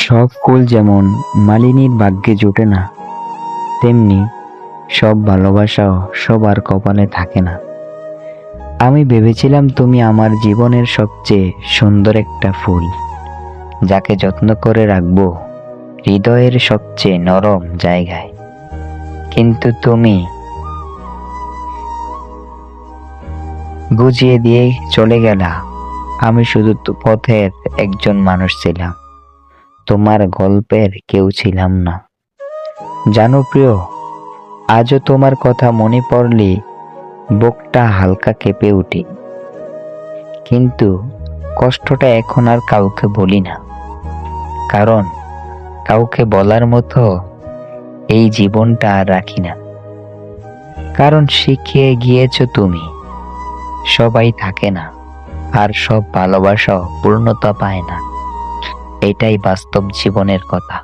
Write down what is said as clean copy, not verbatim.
সব ফুল যেমন মালিনীর ভাগ্যে জোটে না, তেমনি সব ভালোবাসাও সবার কপালে থাকে না। আমি ভেবেছিলাম তুমি আমার জীবনের সবচেয়ে সুন্দর একটা ফুল, যাকে যত্ন করে রাখবো হৃদয়ের সবচেয়ে নরম জায়গায়। কিন্তু তুমি গুজিয়ে দিয়ে চলে গেলা। আমি শুধু পথের একজন মানুষ ছিলাম, তোমার গল্পের কেউ ছিলাম না। জানো প্রিয়, আজও তোমার কথা মনে পড়লে বুকটা হালকা কেঁপে ওঠে। কিন্তু কষ্টটা এখন আর কাউকে বলি না, কারণ কাউকে বলার মতো এই জীবনটা আর রাখি না। কারণ শিখিয়ে গিয়েছো তুমি, সবাই থাকে না, আর সব ভালোবাসাও পূর্ণতা পায় না। এটাই বাস্তব জীবনের কথা।